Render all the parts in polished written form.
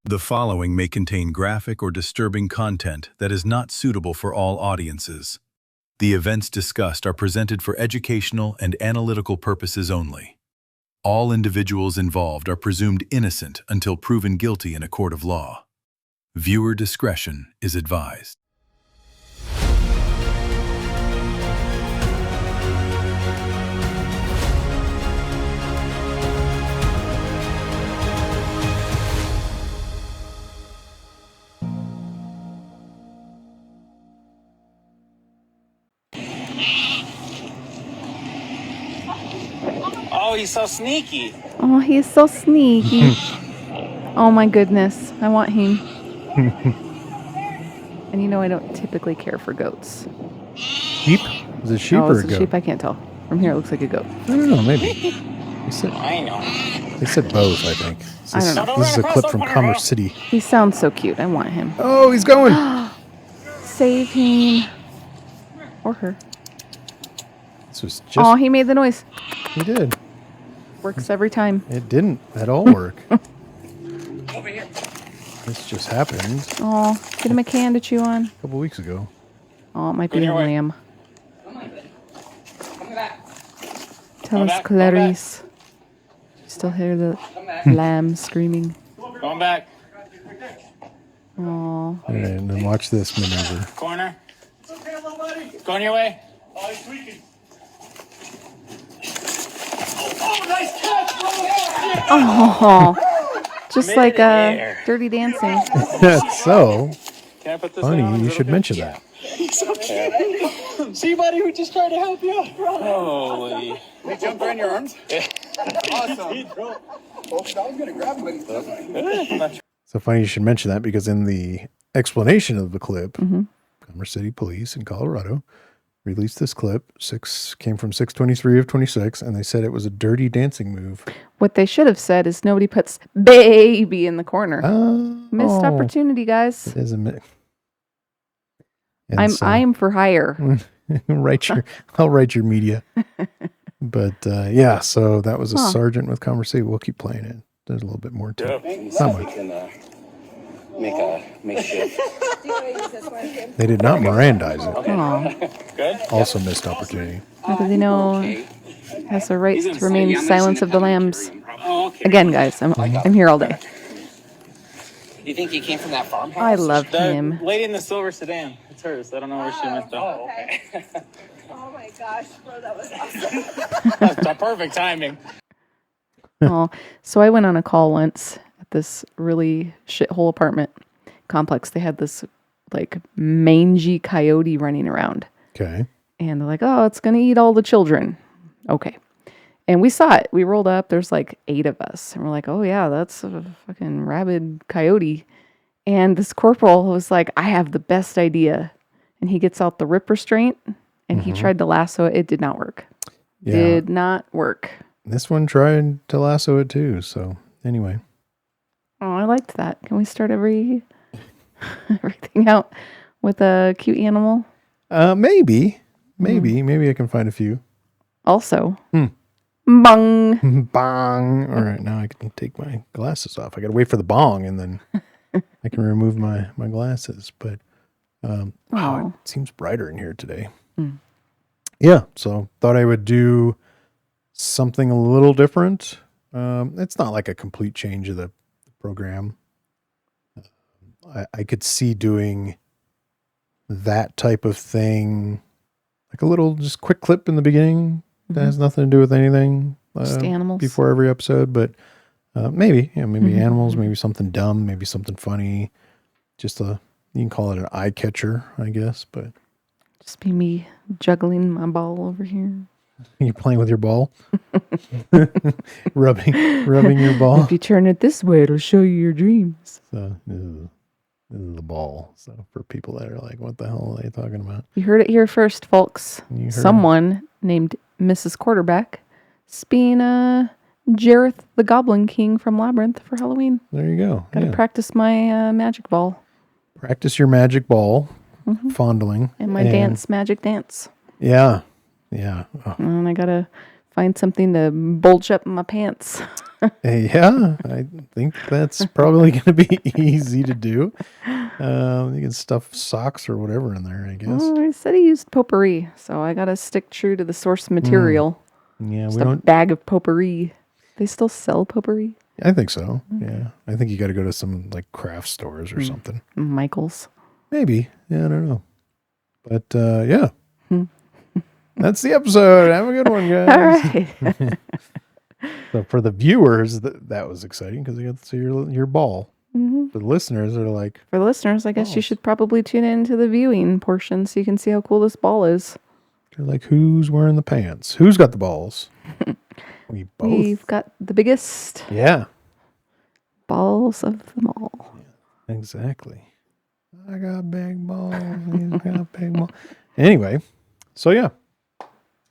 The following may contain graphic or disturbing content that is not suitable for all audiences. The events discussed are presented for educational and analytical purposes only. All individuals involved are presumed innocent until proven guilty in a court of law. Viewer discretion is advised. Oh, he's so sneaky. Oh, he's so sneaky. Oh my goodness. I want him. And you know I don't typically care for goats. Sheep? Is it sheep Oh, or it's a a goat? sheep. I can't tell. From here it looks like a goat. I don't know, maybe. I know. They said both, I think. I don't know. This is a clip from Commerce City. He sounds so cute. I want him. Oh, he's going! Save him. Or her. This was just... Oh, he made the noise. He did. Works every time. It didn't at all work. Over here. This just happened Oh, get him a can to chew on. a couple weeks ago. Oh, it might Go be a your way. lamb. Come back. Tell Come us, back, come back. Clarice. You still hear the Come back. lamb screaming. Going back. Oh, All right, and then watch this maneuver. Corner. Going your way. oh, just Made like it in the air. Dirty Dancing. That's so Can I put this funny. on? You should mention that. See, buddy, we just tried to help you out, bro. Holy. They jumped right in your arms? Awesome. Oh, I was going to grab him, but So funny you should mention that because in the explanation of the clip, Mm-hmm. Commerce City Police in Colorado released this clip. Came from 6/23 of 26, and they said it was a dirty dancing move. What they should have said is nobody puts baby in the corner. Oh, Missed opportunity, guys. It is a and I'm for hire. I'll write your media. But yeah, so that was a Huh. sergeant with Commerce City. We'll keep playing it. There's a little bit more to it. Not much. make a makeshift. They did not Mirandize it. Oh, Good? Also missed opportunity. how do they know has the right to remain silence of the lambs? Oh, okay. Again, guys, I'm here all day. You think he came from that farmhouse? I love The him. lady in the silver sedan. It's hers. I don't know where she went though. Oh, okay. Oh my gosh, bro, that was awesome. That's a perfect timing. Oh, so I went on a call once at this really shithole apartment complex. They had this like mangy coyote running around. Okay. And they're like, oh, it's going to eat all the children. Okay. And we saw it. We rolled up. There's like 8 of us. And we're like, oh, yeah, that's a fucking rabid coyote. And this corporal was like, I have the best idea. And he gets out the rip restraint and he tried to lasso it. It did not work. Yeah. Did not work. This one tried to lasso it too. So anyway. Oh, I liked that. Can we start everything out with a cute animal? Maybe I can find a few. Also, bong. Bong. All right, now I can take my glasses off. I got to wait for the bong, and then I can remove my glasses. But wow, it seems brighter in here today. Yeah, so thought I would do something a little different. It's not like a complete change of the program. I could see doing that type of thing, like a little just quick clip in the beginning that has nothing to do with anything. Just animals. Before every episode, but maybe animals, maybe something dumb, maybe something funny. Just you can call it an eye catcher, I guess. But Just be me juggling my ball over here. you're playing with your ball, rubbing your ball. If you turn it this way, it'll show you your dreams. So this is the ball. So for people that are like, what the hell are they talking about? You heard it here first, folks. You heard Someone named Mrs. Quarterback is being Jareth the Goblin King from Labyrinth for Halloween. There you go. Gotta Yeah. practice my magic ball Practice your magic ball fondling and my magic dance. Yeah. Yeah. Oh, And I gotta find something to bulge up my pants. Yeah, I think that's probably going to be easy to do. You can stuff socks or whatever in there, I guess. Well, I said he used potpourri, so I gotta stick true to the source material. Yeah, Just we a don't. bag of potpourri. They still sell potpourri? I think so. Yeah, I think you got to go to some like craft stores or something. Michael's. Maybe. Yeah, I don't know. But yeah, that's the episode. Have a good one, guys. All right. So for the viewers, that was exciting because they got to see your ball. For the listeners, they're like, For the listeners, I guess you Balls. should probably tune into the viewing portion so you can see how cool this ball is. they're like, who's wearing the pants? Who's got the balls? We both. We've got the biggest Yeah, balls of them all. exactly. I got big balls. He's got big balls. Anyway, so yeah,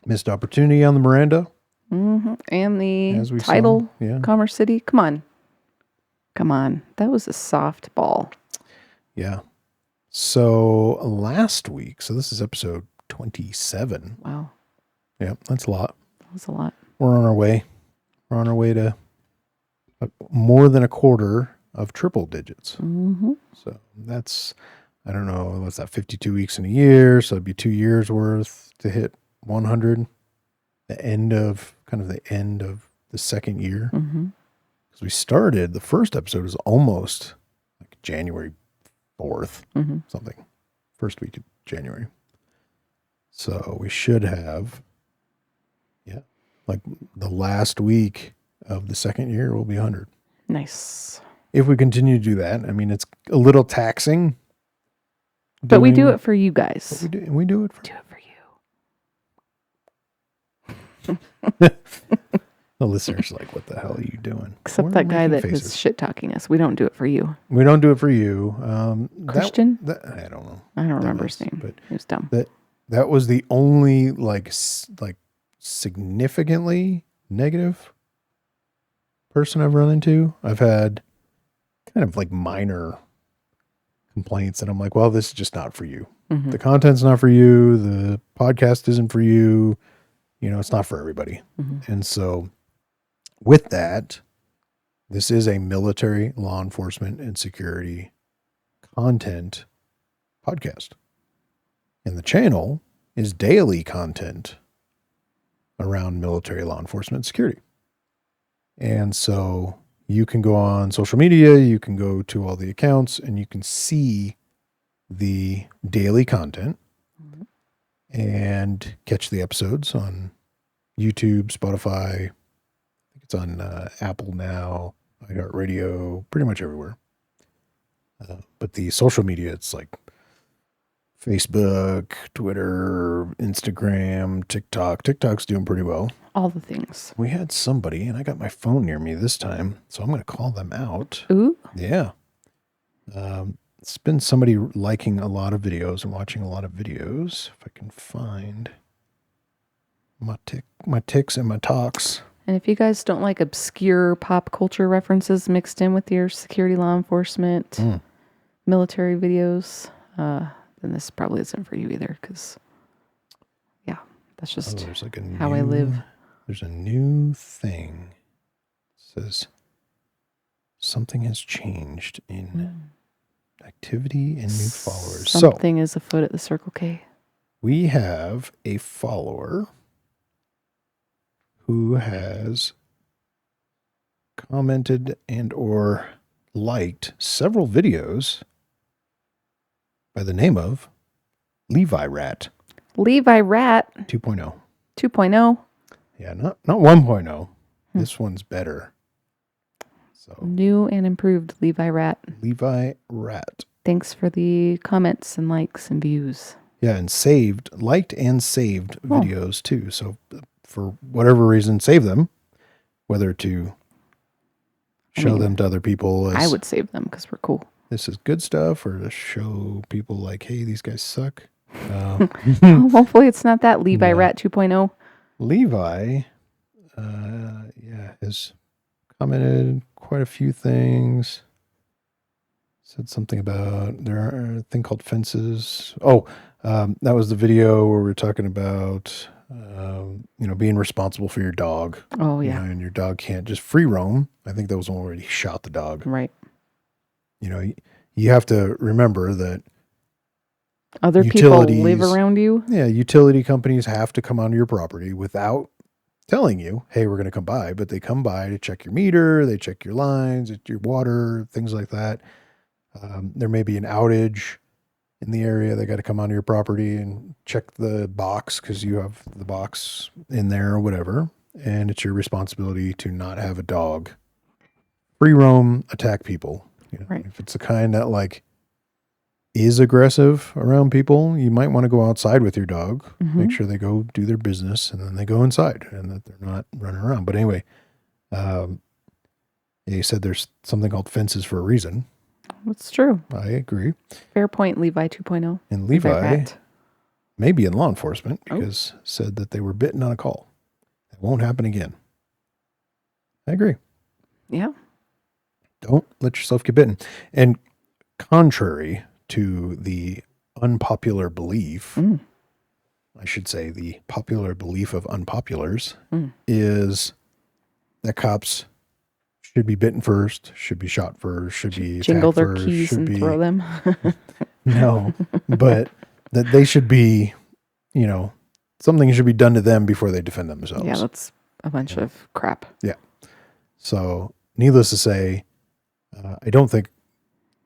missed opportunity on the Miranda. And the As we saw, title, yeah. Commerce City. Come on. Come on. That was a soft ball. Yeah. So last week, so this is episode 27. Wow. Yeah, that's a lot. That was a lot. We're on our way. We're on our way to more than a quarter of triple digits. So that's, I don't know, what's that, 52 weeks in a year. So it'd be 2 years worth to hit 100. The end of the second year. Because we started, the first episode was almost like January 4th, something. First week of January. So we should have, like the last week of the second year will be 100. Nice. If we continue to do that, I mean, it's a little taxing. But we do it for you guys. We do it for the listeners. Like, what the hell are you doing? Except We're that guy making that was faces. shit talking us. We don't do it for you. We don't do it for you. Christian? I don't know. I don't remember his Dumbass, name. but He was dumb. that was the only like significantly negative person I've run into. I've had kind of like minor complaints, and I'm like, well, this is just not for you. The content's not for you. The podcast isn't for you. You know, it's not for everybody. And so with that, this is a military, law enforcement, and security content podcast. And the channel is daily content around military, law enforcement, and security. And so you can go on social media, you can go to all the accounts, and you can see the daily content and catch the episodes on YouTube, Spotify. I think it's on Apple now, iHeartRadio, pretty much everywhere. But the social media, it's like Facebook, Twitter, Instagram, TikTok. TikTok's doing pretty well. All the things. We had somebody, and I got my phone near me this time, so I'm going to call them out. Ooh. Yeah. It's been somebody liking a lot of videos and watching a lot of videos. If I can find my ticks and my talks. And if you guys don't like obscure pop culture references mixed in with your security, law enforcement, military videos, then this probably isn't for you either. Because, yeah, that's just there's like how I live. There's a new thing. It says something has changed in activity and new followers. Something is afoot at the Circle K. We have a follower who has commented and or liked several videos by the name of Levi Rat Levi Rat 2.0. 2.0. Yeah, not 1.0. This one's better. So New and improved Levi Rat. Levi Rat. Thanks for the comments and likes and views. Yeah, and liked and saved videos too. So for whatever reason, save them, whether to show them to other people as I would save them because we're cool. this is good stuff, or to show people like, hey, these guys suck. Hopefully it's not that Levi Rat 2.0. Levi, has commented quite a few things. Said something about there are a thing called fences. That was the video where we were talking about Being responsible for your dog. Oh, You yeah. know, and your dog can't just free roam. I think that was one where he shot the dog. Right. You know, you have to remember that Other people live utilities- around you. yeah, utility companies have to come onto your property without telling you, hey, we're going to come by, but they come by to check your meter, they check your lines, your water, things like that. There may be an outage in the area. They got to come onto your property and check the box because you have the box in there or whatever. And it's your responsibility to not have a dog free roam, attack people. You know, Right. if it's the kind that like is aggressive around people, you might want to go outside with your dog, make sure they go do their business, and then they go inside and that they're not running around. But anyway, you said there's something called fences for a reason. That's true. I agree. Fair point, Levi 2.0. And Levi Rat. may be in law enforcement Oh. because said that they were bitten on a call. It won't happen again. I agree. Yeah. Don't let yourself get bitten. And contrary to the unpopular belief, I should say the popular belief of unpopulars, is that cops should be bitten first, should be shot first, should be Jingle attacked their first, keys should and be throw them. no, but that they should be, something should be done to them before they defend themselves. Yeah, that's a bunch of crap. So, needless to say, I don't think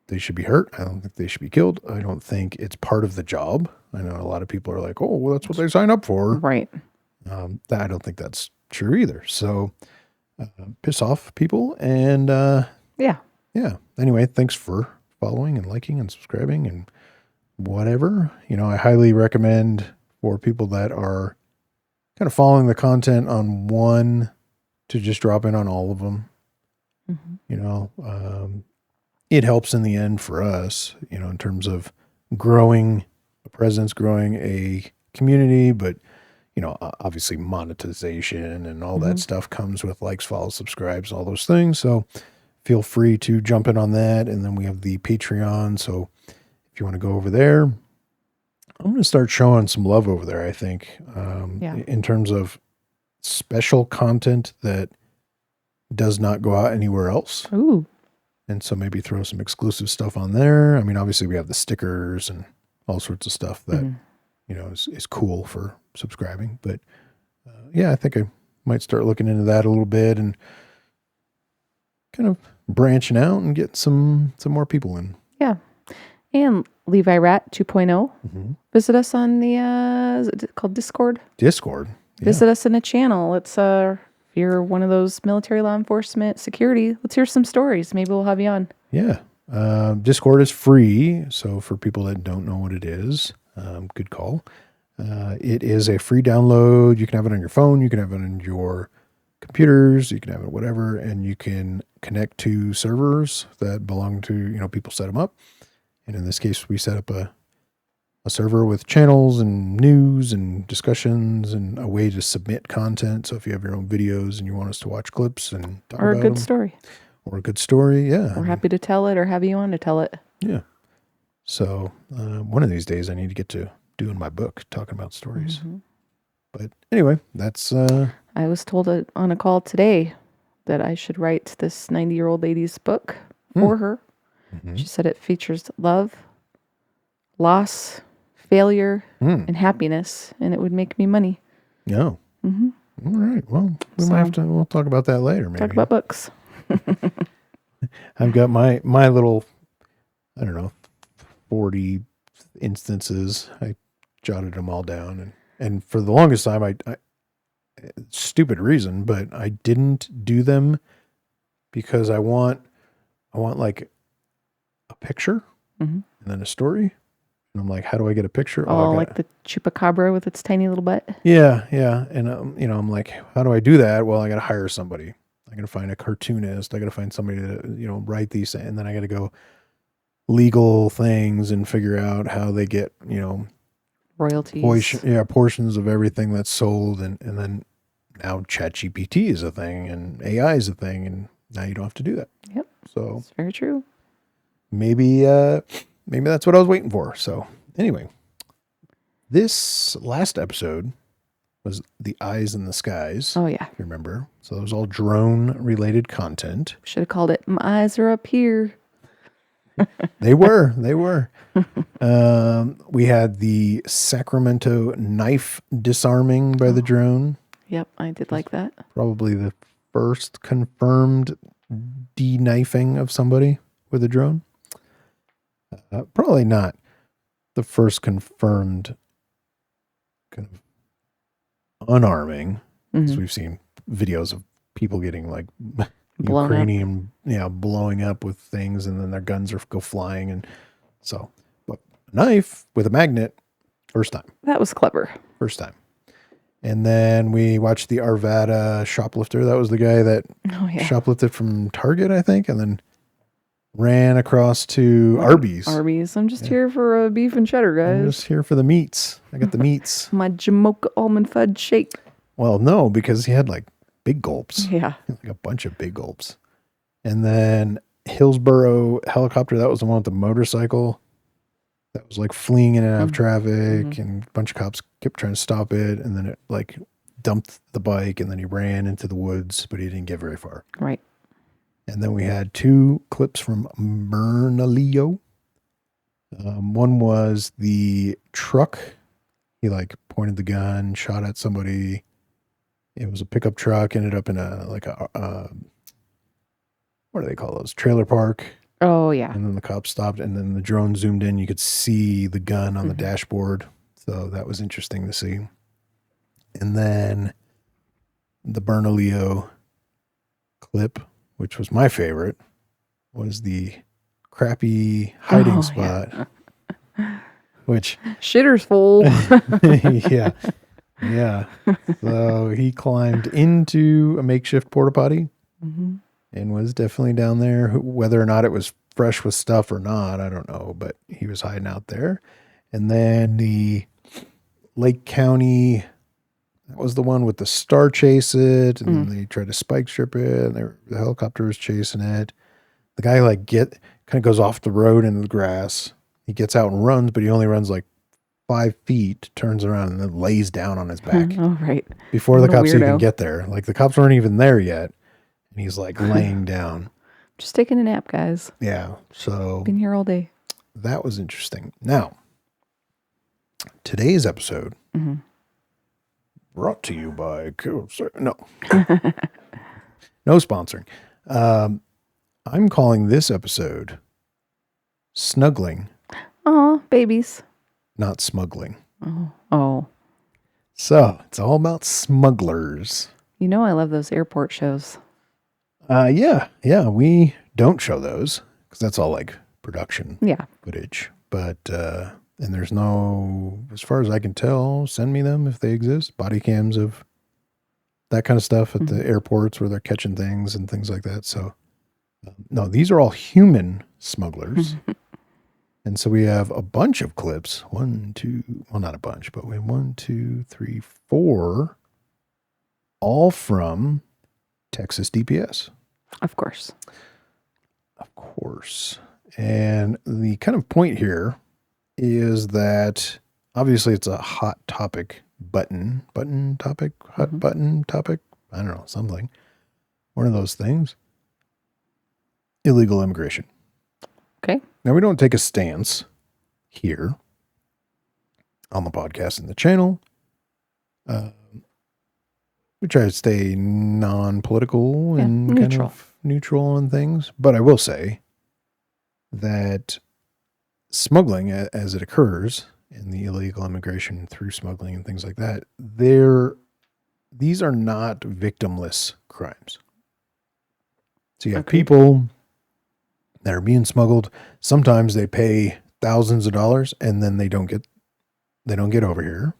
they should be hurt. I don't think they should be killed. I don't think it's part of the job. I know a lot of people are like, oh, well, that's what they sign up for. Right. I don't think that's true either. So, piss off people. And Yeah. anyway, thanks for following and liking and subscribing and whatever. I highly recommend for people that are kind of following the content on one to just drop in on all of them. It helps in the end for us, in terms of growing a presence, growing a community, but obviously monetization and all that stuff comes with likes, follows, subscribes, all those things. So feel free to jump in on that. And then we have the Patreon. So if you want to go over there, I'm going to start showing some love over there, I think, in terms of special content that does not go out anywhere else. Ooh. And so maybe throw some exclusive stuff on there. I mean, obviously we have the stickers and all sorts of stuff that, is cool for subscribing. But I think I might start looking into that a little bit and kind of branching out and get some more people in. Yeah. And Levi Rat 2.0. Visit us on the, is it called Discord? Discord. Yeah. Visit us in a channel. It's, if you're one of those military law enforcement security, let's hear some stories. Maybe we'll have you on. Yeah. Discord is free. So for people that don't know what it is, good call. It is a free download. You can have it on your phone. You can have it on your computers. You can have it whatever. And you can connect to servers that belong to, people set them up. And in this case, we set up a server with channels and news and discussions and a way to submit content. So if you have your own videos and you want us to watch clips and talk Or a about good them, story. or a good story, yeah. We're happy to tell it or have you on to tell it. Yeah. So one of these days I need to get to doing my book, talking about stories. But anyway, that's... I was told on a call today that I should write this 90-year-old lady's book for her. She said it features love, loss, failure, and happiness, and it would make me money. No. All right. Well, we'll talk about that later, maybe. Talk about books. I've got my little, I don't know, 40 instances. I jotted them all down. And for the longest time, I stupid reason, but I didn't do them because I want like a picture and then a story. And I'm like, how do I get a picture? Oh, like the chupacabra with its tiny little butt. Yeah. And, I'm like, how do I do that? Well, I got to hire somebody. I got to find a cartoonist. I got to find somebody to, write these. And then I got to go legal things and figure out how they get, royalties. Portions of everything that's sold. And then now ChatGPT is a thing and AI is a thing. And now you don't have to do that. Yep. So It's very true. maybe that's what I was waiting for. So anyway, this last episode was the eyes in the skies. Oh, yeah. If you remember. So that was all drone-related content. Should have called it My Eyes Are Up Here. They were. We had the Sacramento knife disarming by the drone. Yep, I did like that. Probably the first confirmed de-knifing of somebody with a drone. Probably not the first confirmed kind of unarming, because we've seen videos of people getting like Blown Ukrainian, blowing up with things, and then their guns go flying, and so. But a knife with a magnet, first time. That was clever. First time. And then we watched the Arvada shoplifter. That was the guy that shoplifted from Target, I think, and then ran across to Arby's. I'm just here for a beef and cheddar, guys. I'm just here for the meats. I got the meats. My Jamocha almond fudge shake. Well, no, because he had like big gulps. Yeah. Like a bunch of big gulps. And then Hillsborough helicopter, that was the one with the motorcycle that was like fleeing in and out of traffic, and a bunch of cops kept trying to stop it, and then it like dumped the bike, and then he ran into the woods, but he didn't get very far. Right. And then we had 2 clips from Bernalillo. One was the truck. He like pointed the gun, shot at somebody. It was a pickup truck, ended up in what do they call those? Trailer park. Oh, yeah. And then the cops stopped, and then the drone zoomed in. You could see the gun on the dashboard. So that was interesting to see. And then the Bernalillo clip, which was my favorite, was the crappy hiding spot. Yeah. Which shitter's full. yeah. So he climbed into a makeshift porta potty and was definitely down there. Whether or not it was fresh with stuff or not, I don't know, but he was hiding out there. And then the Lake County, that was the one with the star chase it, and then they tried to spike strip it, and the helicopter was chasing it. The guy kind of goes off the road into the grass. He gets out and runs, but he only runs like 5 feet, turns around, and then lays down on his back. Oh, right. Before the cops even get there. Like the cops weren't even there yet. And he's like laying down. Just taking a nap, guys. Yeah. So been here all day. That was interesting. Now, today's episode brought to you by no sponsoring. I'm calling this episode Snuggling. Oh, babies. Not smuggling. Oh. So it's all about smugglers. You know I love those airport shows. Yeah. We don't show those because that's all like production footage. But and there's no, as far as I can tell, send me them if they exist. Body cams of that kind of stuff at the airports where they're catching things and things like that. So no, these are all human smugglers. And so we have a bunch of clips. Well, not a bunch, but we have 1, 2, 3, 4, all from Texas DPS. Of course. And the kind of point here is that obviously it's a hot topic button topic, hot button topic. I don't know, something. One of those things. Illegal immigration. Okay. Now, we don't take a stance here on the podcast and the channel. We try to stay non-political and neutral. kind of neutral on things. But I will say that smuggling, as it occurs in the illegal immigration through smuggling and things like that, these are not victimless crimes. So you have people that are being smuggled. Sometimes they pay thousands of dollars and then they don't get over here.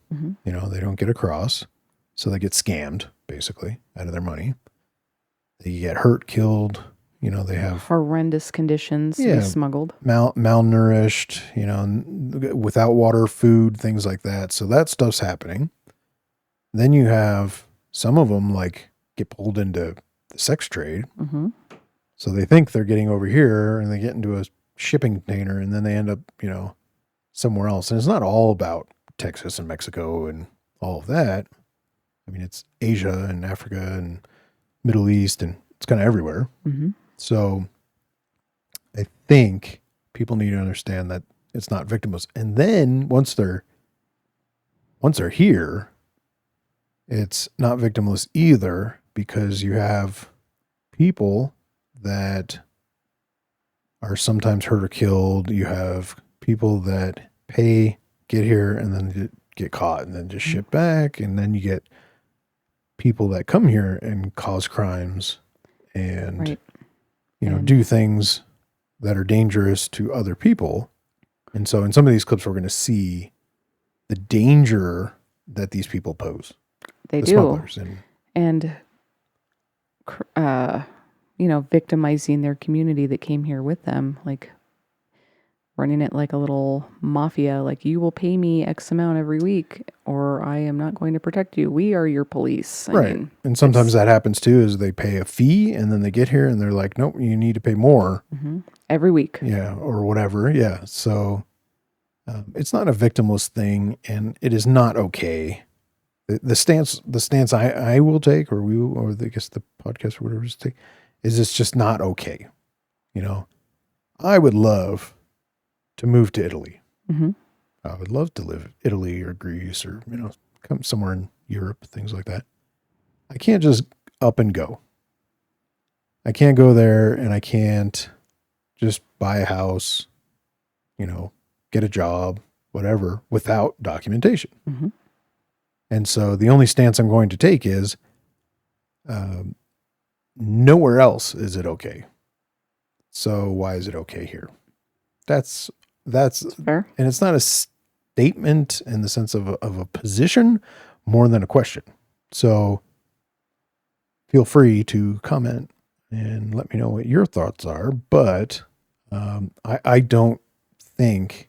They don't get across. So they get scammed basically out of their money. They get hurt, killed, they have horrendous conditions to be smuggled. Malnourished, without water, food, things like that. So that stuff's happening. Then you have some of them like get pulled into the sex trade. So they think they're getting over here and they get into a shipping container and then they end up, somewhere else. And it's not all about Texas and Mexico and all of that. I mean, it's Asia and Africa and Middle East, and it's kind of everywhere. Mm-hmm. So I think people need to understand that it's not victimless. And then once they're here, it's not victimless either, because you have people that are sometimes hurt or killed. You have people that get here and then get caught and then just shipped back. And then you get people that come here and cause crimes and, do things that are dangerous to other people. And so in some of these clips, we're going to see the danger that these people pose. They the do. Smugglers. And victimizing their community that came here with them, like running it like a little mafia, like, you will pay me X amount every week or I am not going to protect you. We are your police. I mean, And sometimes that happens too, is they pay a fee and then they get here and they're like, nope, you need to pay more. Mm-hmm. Every week. Yeah. Or whatever. Yeah. So it's not a victimless thing, and it is not okay. The stance I will take, or I guess the podcast or whatever is take, is it's just not okay. I would love to move to Italy. Mm-hmm. I would love to live in Italy or Greece or, come somewhere in Europe, things like that. I can't just up and go. I can't go there, and I can't just buy a house, get a job, whatever, without documentation. Mm-hmm. And so the only stance I'm going to take is nowhere else is it okay. So why is it okay here? That's fair. And it's not a statement in the sense of a position more than a question. So feel free to comment and let me know what your thoughts are. But I don't think,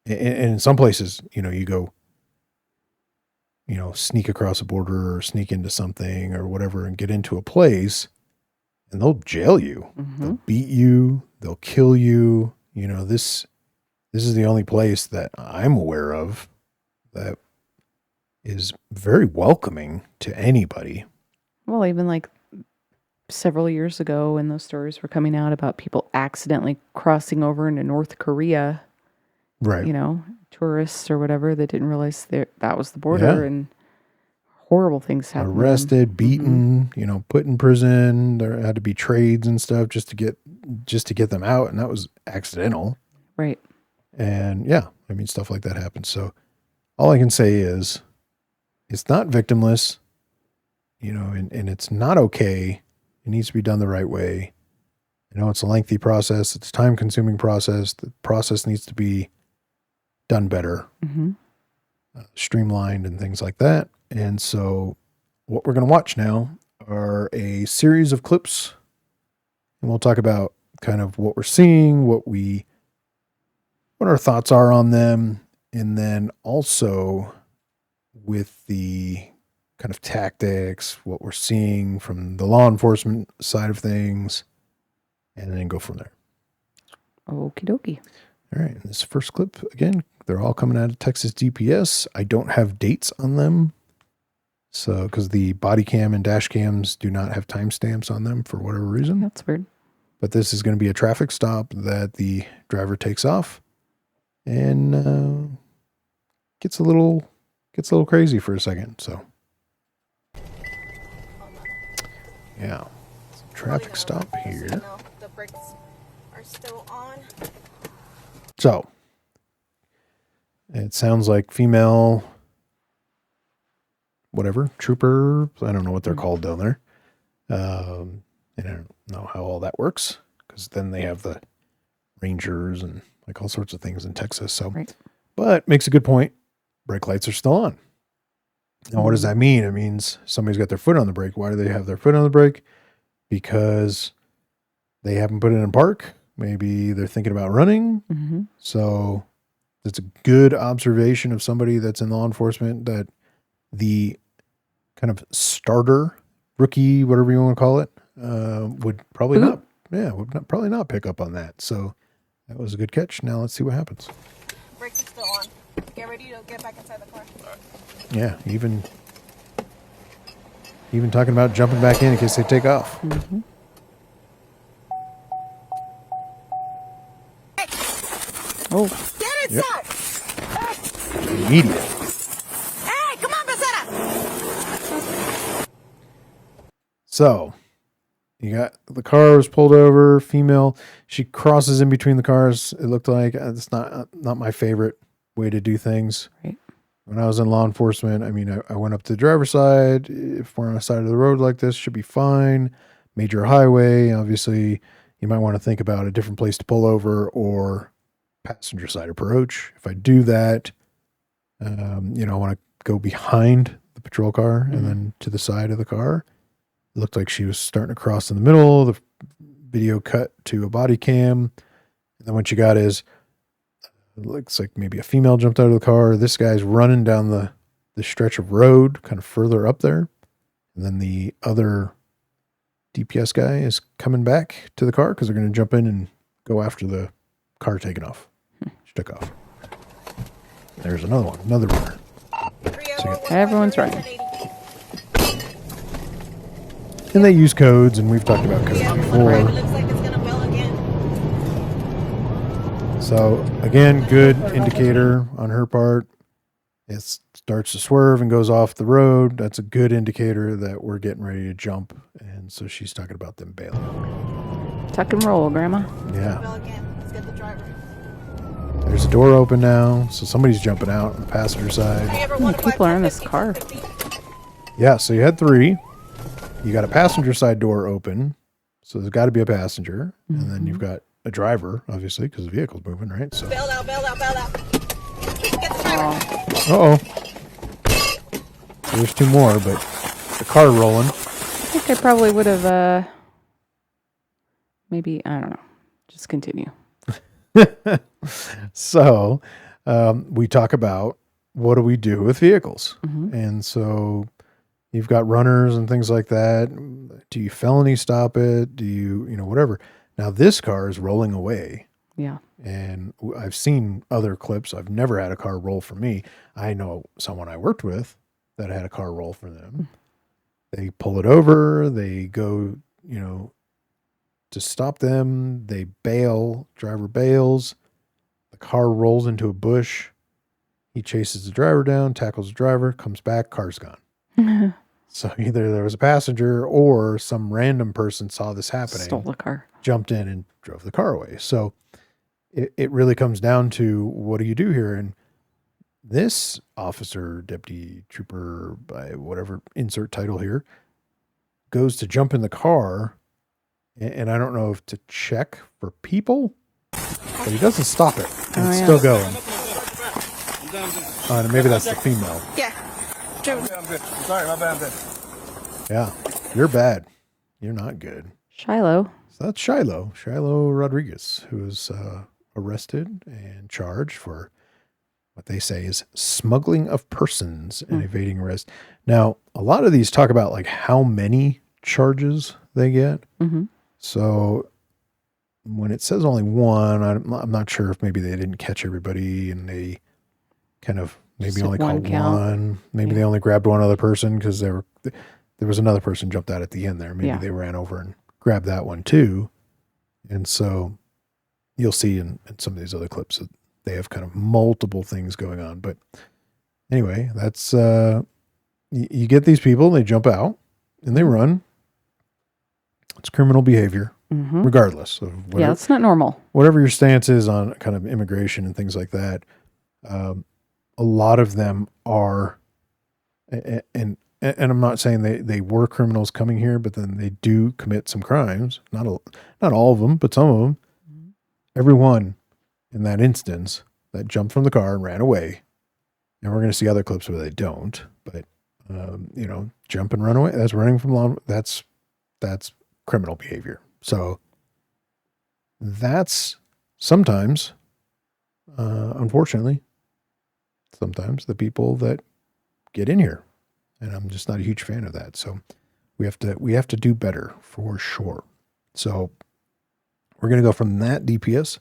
and in some places, you go, sneak across a border or sneak into something or whatever and get into a place and they'll jail you. Mm-hmm. They'll beat you. They'll kill you. This is the only place that I'm aware of that is very welcoming to anybody. Well, even like several years ago when those stories were coming out about people accidentally crossing over into North Korea, Right. tourists or whatever that didn't realize that was the border, and horrible things happened. Arrested, beaten, put in prison. There had to be trades and stuff just to get them out. And that was accidental. Right. And stuff like that happens. So all I can say is it's not victimless, and it's not okay. It needs to be done the right way. It's a lengthy process. It's a time-consuming process. The process needs to be done better, Mm-hmm. Streamlined and things like that. And so what we're going to watch now are a series of clips, and we'll talk about kind of what we're seeing, what our thoughts are on them, and then also with the kind of tactics, what we're seeing from the law enforcement side of things, and then go from there. Okie dokie. All right. This first clip, again, they're all coming out of Texas DPS. I don't have dates on them. So, because the body cam and dash cams do not have timestamps on them for whatever reason. That's weird. But this is going to be a traffic stop that the driver takes off and gets a little crazy for a second. So, yeah, it's a traffic stop here. The brakes are still on. So, it sounds like female, whatever, trooper. I don't know what they're called down there. And I don't know how all that works, because then they have the Rangers and like all sorts of things in Texas. So, Right. But makes a good point. Brake lights are still on. Now, what does that mean? It means somebody's got their foot on the brake. Why do they have their foot on the brake? Because they haven't put it in park. Maybe they're thinking about running. Mm-hmm. So it's a good observation of somebody that's in law enforcement, that the kind of starter, rookie, whatever you want to call it, would probably probably not pick up on that. So that was a good catch. Now let's see what happens. Brakes are still on. Get ready to get back inside the car. Yeah, even Even talking about jumping back in case they take off. Mm-hmm. Oh, Get Yep. inside! Immediate. Hey, come on, Rosetta! So, you got the car was pulled over, female. She crosses in between the cars. It looked like it's not my favorite way to do things. Right. When I was in law enforcement, I mean, I went up to the driver's side. If we're on a side of the road like this, should be fine. Major highway, obviously, you might want to think about a different place to pull over or passenger side approach. If I do that, I want to go behind the patrol car and then to the side of the car. It looked like she was starting to cross in the middle. The video cut to a body cam. And then what you got is, it looks like maybe a female jumped out of the car. This guy's running down the stretch of road, kind of further up there. And then the other DPS guy is coming back to the car because they're going to jump in and go after the car taking off. She took off. There's another one, another runner. everyone's running. And they use codes, and we've talked about codes before. It looks like it's gonna bell again. So, again, good indicator on her part. It starts to swerve and goes off the road. That's a good indicator that we're getting ready to jump. And so she's talking about them bailing. Tuck and roll, Grandma. Yeah. Bell again. Let's get the driver. There's a door open now. So somebody's jumping out on the passenger side. Hey, many people are in this car? Yeah, so you had 3. You got a passenger side door open. So there's got to be a passenger. And then you've got a driver, obviously, because the vehicle's moving, right? So. Bail out, bail out, bail out. Get the driver. Uh-oh. There's 2 more, but the car rolling. I think I probably would have, maybe, I don't know. Just continue. So, we talk about what do we do with vehicles? And so you've got runners and things like that. Do you felony stop it? Do you, whatever. Now this car is rolling away. Yeah. And I've seen other clips. I've never had a car roll for me. I know someone I worked with that had a car roll for them. They pull it over. They go, to stop them. They bail. Driver bails. The car rolls into a bush. He chases the driver down, tackles the driver, comes back, car's gone. So either there was a passenger or some random person saw this happening, Stole the car. jumped in and drove the car away. So it really comes down to what do you do here? And this officer, deputy trooper, by whatever insert title here, goes to jump in the car. And I don't know if to check for people, but he doesn't stop it. And it's still going. Maybe that's the female. Yeah. I'm good. I'm sorry, my bad. I'm good. Yeah, you're bad. You're not good. Shiloh. So that's Shiloh Rodriguez, who is arrested and charged for what they say is smuggling of persons and evading arrest. Now, a lot of these talk about like how many charges they get. So when it says only one, I'm not sure if maybe they didn't catch everybody and they kind of maybe Just only one called count. one. Maybe they only grabbed one other person because there was another person jumped out at the end there. Maybe they ran over and grabbed that one too. And so you'll see in some of these other clips that they have kind of multiple things going on. But anyway, that's you get these people, they jump out and they run. It's criminal behavior, regardless of whatever, Yeah, it's not normal. whatever your stance is on kind of immigration and things like that. A lot of them are, and I'm not saying they were criminals coming here, but then they do commit some crimes. Not all of them, but some of them. Everyone in that instance that jumped from the car and ran away. And we're going to see other clips where they don't, but jump and run away. That's running from law. That's criminal behavior. So that's sometimes, unfortunately, sometimes the people that get in here, and I'm just not a huge fan of that. So we have to do better for sure. So we're going to go from that DPS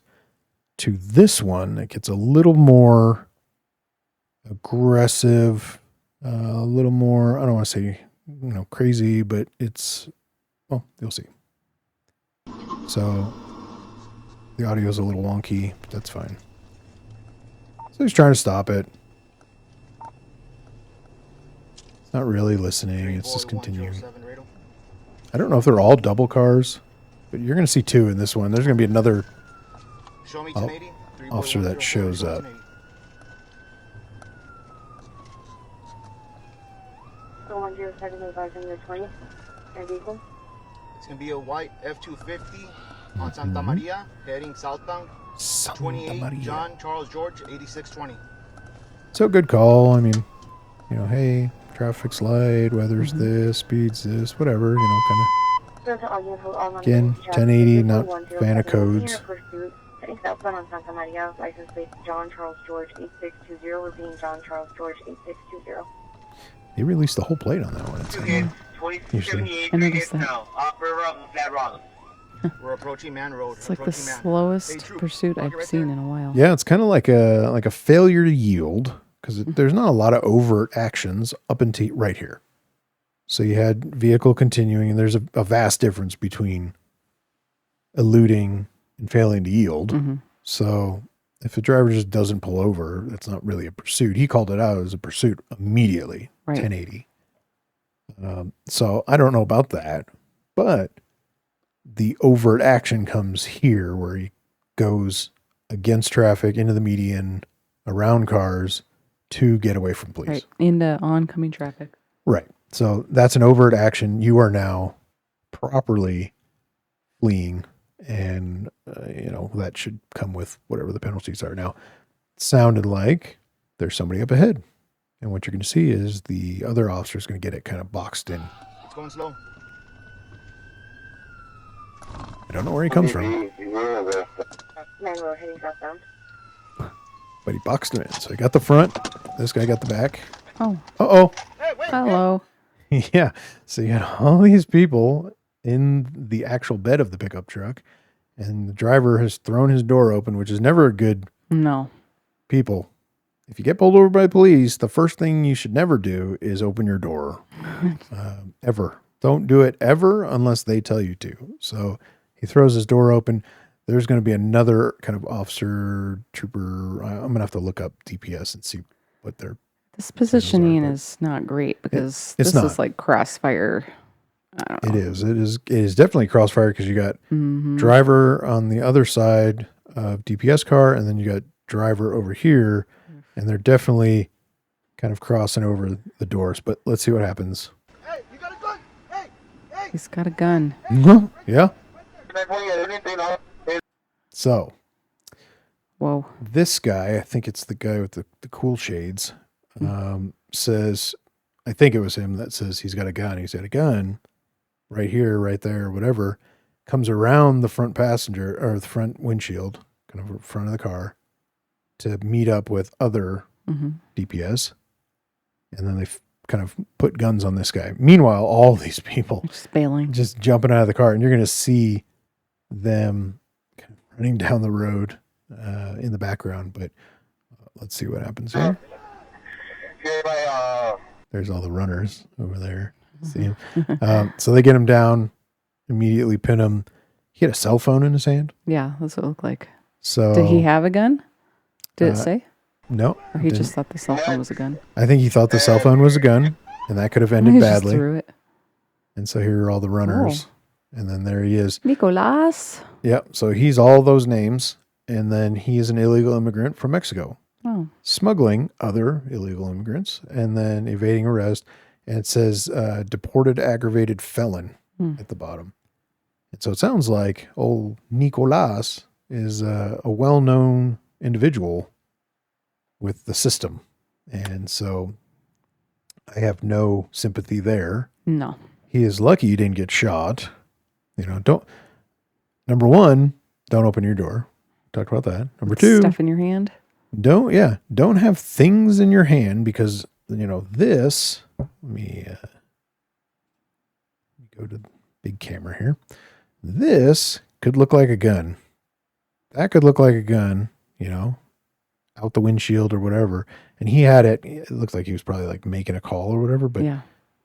to this one. It gets a little more aggressive, a little more, I don't want to say crazy, but it's, well, you'll see. So the audio is a little wonky, but that's fine. So he's trying to stop it. It's not really listening. It's just continuing. I don't know if they're all double cars, but you're going to see two in this one. There's going to be another officer that shows up. It's going to be a white F-250 on Santa Maria, heading southbound. 28 John Charles George, 8620. So good call. I mean, hey, traffic's light, weather's this, speed's this, whatever, kind of. Again, 1080, not fan of codes. Heading southbound on Santa Maria, license plate John Charles George 8620, repeating John Charles George 8620. They released the whole plate on that one. I noticed that. We're approaching Man Road. It's like the slowest pursuit I've seen in a while. Yeah, it's kind of like a failure to yield, because there's not a lot of overt actions up until right here. So you had vehicle continuing, and there's a vast difference between eluding and failing to yield. So if a driver just doesn't pull over, it's not really a pursuit. He called it out as a pursuit immediately, 1080. So I don't know about that, but the overt action comes here where he goes against traffic into the median, around cars to get away from police. Right, into oncoming traffic. Right. So that's an overt action. You are now properly fleeing, and that should come with whatever the penalties are. Now, it sounded like there's somebody up ahead, and what you're going to see is the other officer is going to get it kind of boxed in. It's going slow. I don't know where he comes from, Heading southbound. but he boxed him in. So he got the front. This guy got the back. Oh. Uh-oh. Hello. Yeah. So you had all these people in the actual bed of the pickup truck, and the driver has thrown his door open, which is never a good. No. People, if you get pulled over by police, the first thing you should never do is open your door. Ever. Don't do it ever unless they tell you to. So he throws his door open. There's going to be another kind of officer, trooper. I'm going to have to look up DPS and see what they're. This positioning is not great because this is like crossfire. I don't know. It is definitely crossfire, because you got driver on the other side of DPS car, and then you got driver over here, and they're definitely kind of crossing over the doors. But let's see what happens. Hey, you got a gun! Hey! He's got a gun. Yeah. So. Whoa. This guy, I think it's the guy with the cool shades, says, I think it was him that says he's got a gun. He's got a gun right here, right there, whatever, comes around the front passenger or the front windshield, kind of in front of the car, to meet up with other DPS. And then they kind of put guns on this guy. Meanwhile, all these people just bailing, just jumping out of the car, and you're going to see them kind of running down the road in the background. But let's see what happens here. There's all the runners over there. See him. So they get him down, immediately pin him. He had a cell phone in his hand. Yeah, that's what it looked like. So did he have a gun? Did it say? No. Or he just thought the cell phone was a gun? I think he thought the cell phone was a gun, and that could have ended badly. Just threw it. And so here are all the runners. And then there he is. Nicolas. Yep. So he's all those names. And then he is an illegal immigrant from Mexico. Oh. Smuggling other illegal immigrants, and then evading arrest. And it says deported aggravated felon at the bottom. And so it sounds like old Nicolas is a well-known individual with the system. And so I have no sympathy there. No. He is lucky he didn't get shot. Number one, don't open your door. Talked about that. Number two, stuff in your hand. Don't have things in your hand, because this, let me go to the big camera here. This could look like a gun. That could look like a gun, out the windshield or whatever. And he had it. It looked like he was probably like making a call or whatever, but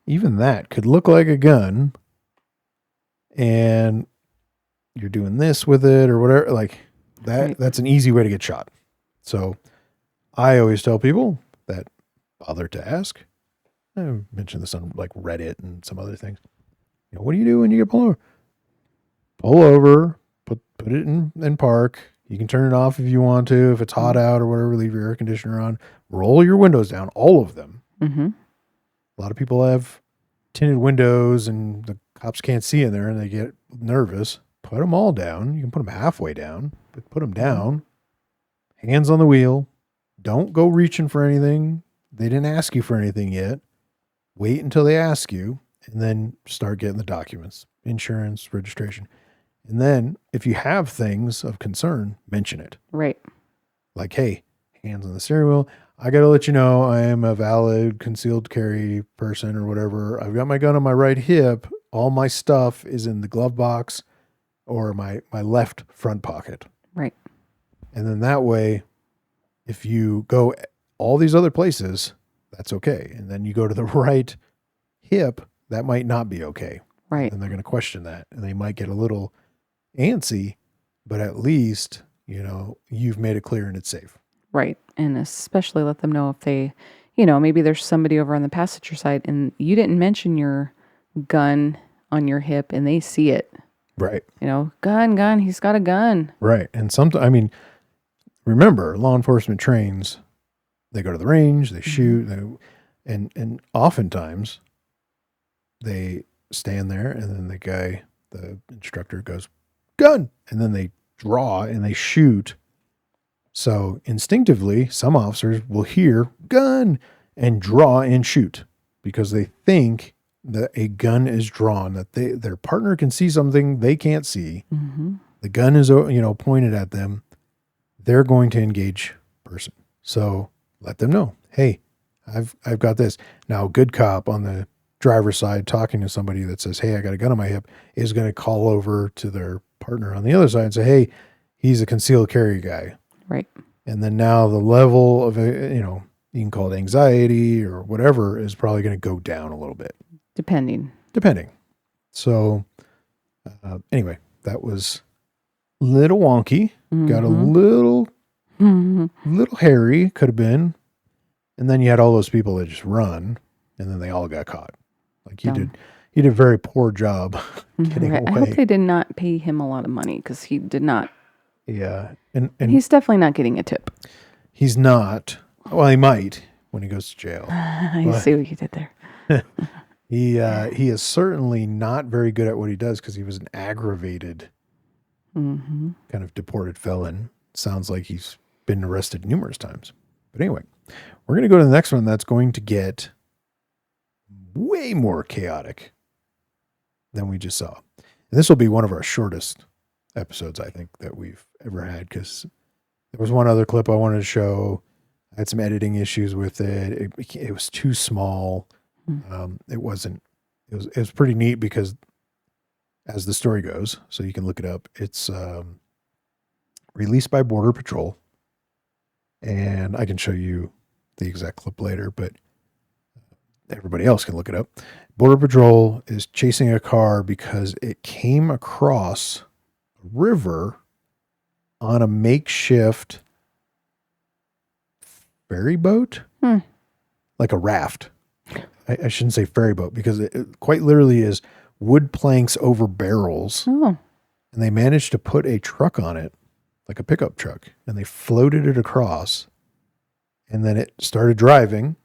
even that could look like a gun, and you're doing this with it or whatever. Like that, Right. that's an easy way to get shot. So I always tell people that bother to ask. I mentioned this on like Reddit and some other things. You know, what do you do when you get pulled over? Pull over, put it in park. You can turn it off if you want to. If it's hot out or whatever, leave your air conditioner on. Roll your windows down, all of them. Mm-hmm. A lot of people have tinted windows and the cops can't see in there and they get nervous. Put them all down. You can put them halfway down, but put them down. Hands on the wheel. Don't go reaching for anything. They didn't ask you for anything yet. Wait until they ask you and then start getting the documents, insurance, registration. And then if you have things of concern, mention it. Right. Like, hey, hands on the steering wheel. I got to let you know I am a valid concealed carry person or whatever. I've got my gun on my right hip. All my stuff is in the glove box or my left front pocket. Right. And then that way, if you go all these other places, that's okay. And then you go to the right hip, that might not be okay. Right. And they're going to question that. And they might get a little antsy, but at least, you know, you've made it clear and it's safe. Right. And especially let them know if they, you know, maybe there's somebody over on the passenger side and you didn't mention your gun on your hip and they see it. Right. You know, gun, he's got a gun. Right. And sometimes, I mean, remember, law enforcement trains, they go to the range, they shoot, and oftentimes they stand there and then the instructor goes, gun, and then they draw and they shoot. So instinctively, some officers will hear gun and draw and shoot because they think that a gun is drawn, that their partner can see something they can't see. Mm-hmm. The gun is, you know, pointed at them. They're going to engage person. So let them know, hey, I've got this. Now, a good cop on the driver's side talking to somebody that says, hey, I got a gun on my hip, is going to call over to their partner on the other side and say, hey, he's a concealed carry guy. Right. And then now the level of, you know, you can call it anxiety or whatever is probably going to go down a little bit. Depending. So anyway, that was a little wonky. Mm-hmm. Got a little hairy, could have been. And then you had all those people that just run and then they all got caught. Like you did a very poor job getting away. I hope they did not pay him a lot of money because he did not. Yeah. And He's definitely not getting a tip. he's not, well, he might when he goes to jail. I see what you did there. He is certainly not very good at what he does because he was an aggravated Mm-hmm. kind of deported felon. Sounds like he's been arrested numerous times. But anyway, we're going to go to the next one that's going to get way more chaotic than we just saw. And this will be one of our shortest episodes, I think, that we've ever had because there was one other clip I wanted to show. I had some editing issues with it. It was too small. It was pretty neat because as the story goes, so you can look it up, it's released by Border Patrol. And I can show you the exact clip later, but everybody else can look it up. Border Patrol is chasing a car because it came across a river on a makeshift ferry boat, like a raft. I shouldn't say ferry boat because it quite literally is wood planks over barrels. Oh. And they managed to put a truck on it, like a pickup truck, and they floated it across. And then it started driving,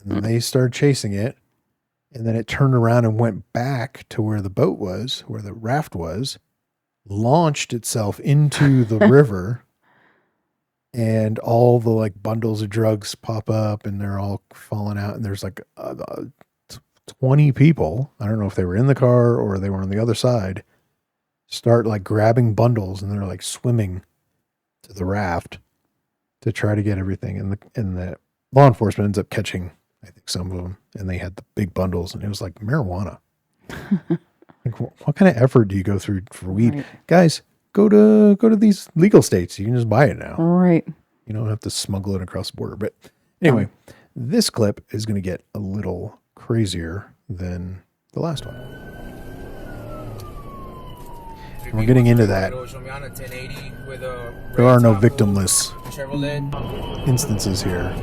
and then they started chasing it. And then it turned around and went back to where the boat was, where the raft was, launched itself into the river, and all the like bundles of drugs pop up and they're all falling out. And there's like 20 people. I don't know if they were in the car or they were on the other side, start like grabbing bundles and they're like swimming to the raft to try to get everything. And the law enforcement ends up catching, I think, some of them, and they had the big bundles and it was like marijuana. Like, what kind of effort do you go through for weed? Right. Guys, go to these legal states. You can just buy it now. Right. You don't have to smuggle it across the border. But anyway, this clip is going to get a little crazier than the last one. And we're getting into that. There are no victimless instances here.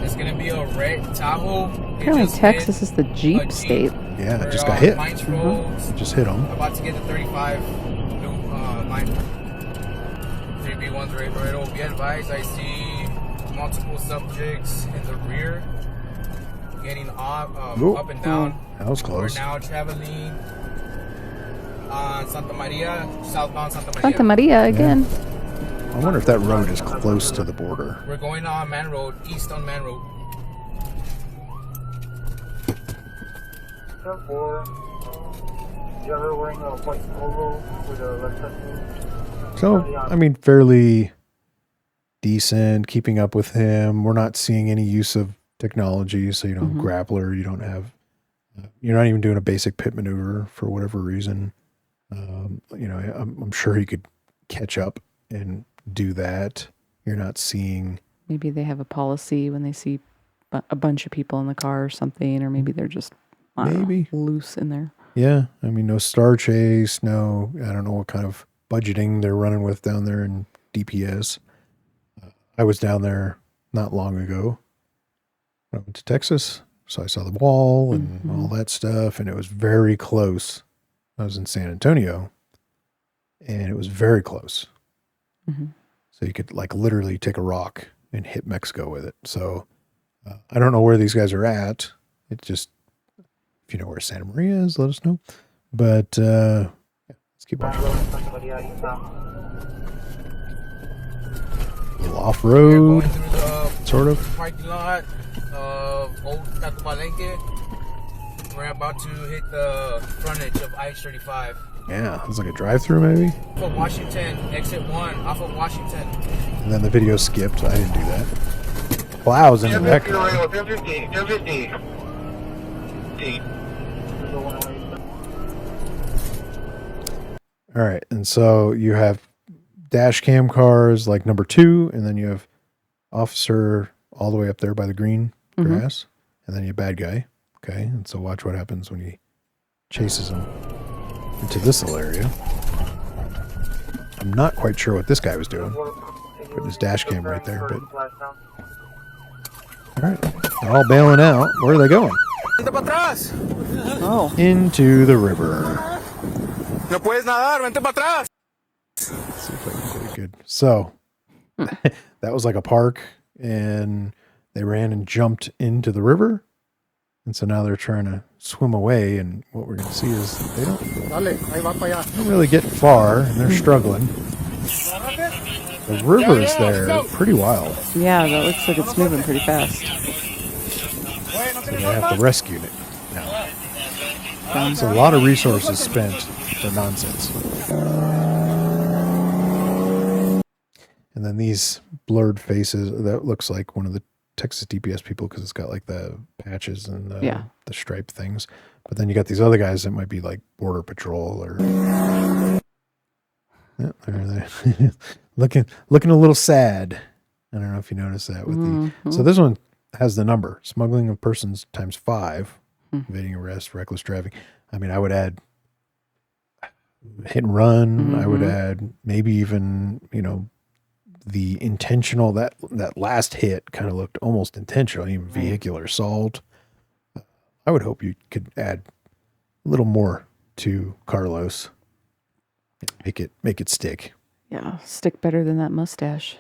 It's gonna be a red Tahoe. Apparently Texas is the Jeep state. Yeah, it just got hit. It just hit them. About to get the 35 new line. 3B1's right. Be advised, I see multiple subjects in the rear getting up and down. That was close. We're now traveling on Santa Maria, southbound Santa Maria. Santa Maria again. Yeah. I wonder if that road is close to the border. We're going on Man Road, east on Man Road. So, I mean, fairly decent, keeping up with him. We're not seeing any use of technology, so you don't have grappler, you don't have, you're not even doing a basic pit maneuver for whatever reason. You know, I'm sure he could catch up and do that. You're not seeing. Maybe they have a policy when they see a bunch of people in the car or something, or maybe they're just loose in there. Yeah, I mean, no star chase, no, I don't know what kind of budgeting they're running with down there in DPS. I was down there not long ago. I went to Texas, so I saw the wall and all that stuff, and it was very close. I was in San Antonio, and it was very close. So you could like literally take a rock and hit Mexico with it. So I don't know where these guys are at. It just, if you know where Santa Maria is, let us know. But let's keep watching. A little off-road, sort of. Parking lot of Old Taco Palenque. We're about to hit the frontage of I-35. Yeah, it's like a drive-through maybe. Off of Washington, exit 1, off of Washington. And then the video skipped. I didn't do that. Plows in the back. All right, and so you have dash cam cars like number 2, and then you have officer all the way up there by the green grass, and then you have bad guy. Okay, and so watch what happens when he chases him into this little area. I'm not quite sure what this guy was doing. Putting his dash cam right there, but all right, they're all bailing out. Where are they going? Oh, Into the river. No puedes nadar, vente para atrás. Let's see if I can get it good. So that was like a park, and they ran and jumped into the river. And so now they're trying to swim away, and what we're going to see is they don't really get far, and they're struggling. The river is there, pretty wild. yeah, that looks like it's moving pretty fast. So they have to rescue it now. It's a lot of resources spent for nonsense. And then these blurred faces, that looks like one of the Texas DPS people because it's got like the patches and the stripe things. But then you got these other guys that might be like Border Patrol or they're looking a little sad. I don't know if you noticed that with the. So this one has the number: smuggling of persons ×5, evading arrest, reckless driving. I mean, I would add hit and run. I would add maybe even the intentional, that last hit kind of looked almost intentional, even vehicular assault. I would hope you could add a little more to Carlos. Make it stick. Yeah, stick better than that mustache.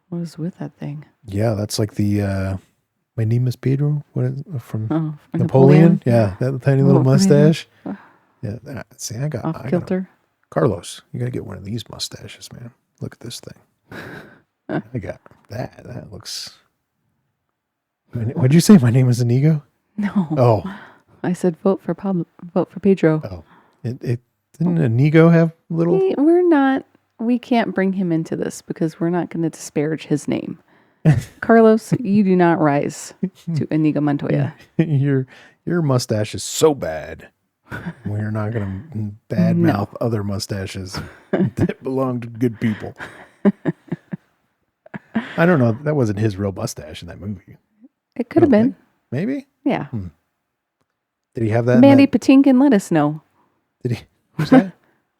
What is with that thing? Yeah, that's like the my name is Pedro. What is from Napoleon? Yeah, that tiny little mustache. Yeah, see, I got kilter. Carlos, you got to get one of these mustaches, man. Look at this thing. I got that. That looks. What'd you say? My name is Inigo? No. Oh. I said vote for Pedro. Oh. It didn't Inigo have little? We can't bring him into this because we're not going to disparage his name. Carlos, you do not rise to Inigo Montoya. Your mustache is so bad. We're not going to badmouth other mustaches that belong to good people. I don't know. That wasn't his real mustache in that movie. It could have been. Maybe? Yeah. Did he have that? Mandy Patinkin, let us know. Did he? Who's that?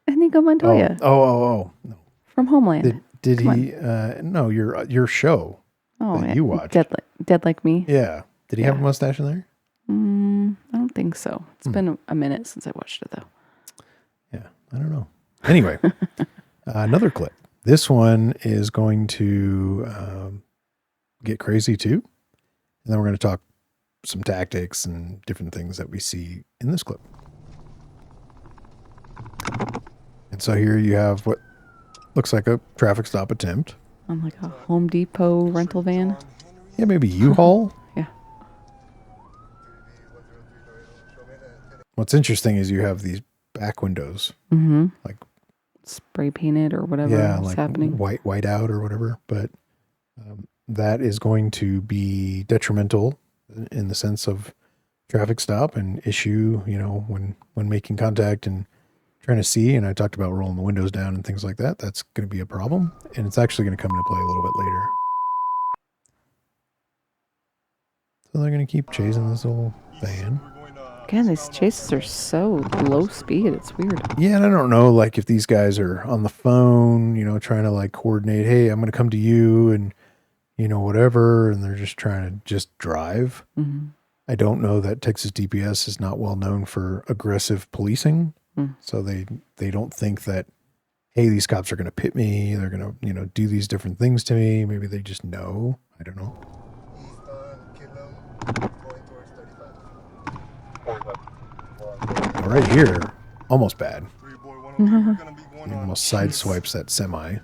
Inigo Montoya No. from Homeland. Did Come he? No, your show that you watched. Dead Like Me. Yeah. Did he have a mustache in there? I don't think so. It's been a minute since I watched it, though. Yeah, I don't know. Anyway, another clip. This one is going to get crazy too. And then we're going to talk some tactics and different things that we see in this clip. And so here you have what looks like a traffic stop attempt. On like a Home Depot rental van. Yeah, maybe U-Haul. Yeah. What's interesting is you have these back windows. Mm-hmm. Like spray painted or whatever is like happening. white out or whatever. But that is going to be detrimental in the sense of traffic stop and issue, when making contact and trying to see. And I talked about rolling the windows down and things like that. That's going to be a problem. And it's actually going to come into play a little bit later. So they're going to keep chasing this little van. Again, these chases are so low speed. It's weird. Yeah, and I don't know, like, if these guys are on the phone, trying to, like, coordinate, hey, I'm going to come to you and, whatever, and they're just trying to just drive. Mm-hmm. I don't know that Texas DPS is not well known for aggressive policing. So they don't think that, hey, these cops are going to pit me. They're going to, do these different things to me. Maybe they just know. I don't know. Right here, almost bad. He almost sideswipes that semi.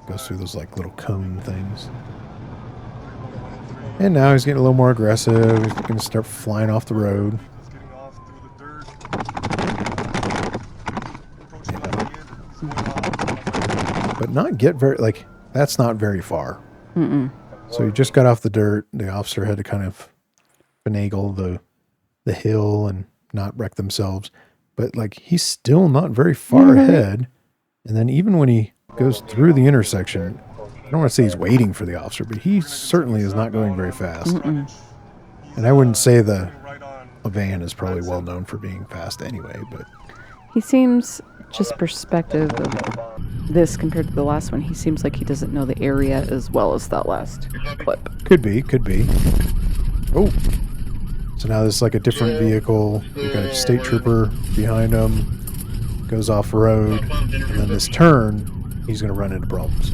Goes through those like little cone things. And now he's getting a little more aggressive. He's going to start flying off the road. Yeah. But not get very, like, that's not very far. So he just got off the dirt. The officer had to kind of finagle the hill and not wreck themselves. But, like, he's still not very far ahead. And then even when he goes through the intersection, I don't want to say he's waiting for the officer, but he certainly is not going very fast. And I wouldn't say a van is probably well known for being fast anyway, but he seems, just perspective of this compared to the last one, he seems like he doesn't know the area as well as that last clip. Could be. Oh, so now there's like a different vehicle. We've got a state trooper behind him, goes off road, and then this turn, he's going to run into problems.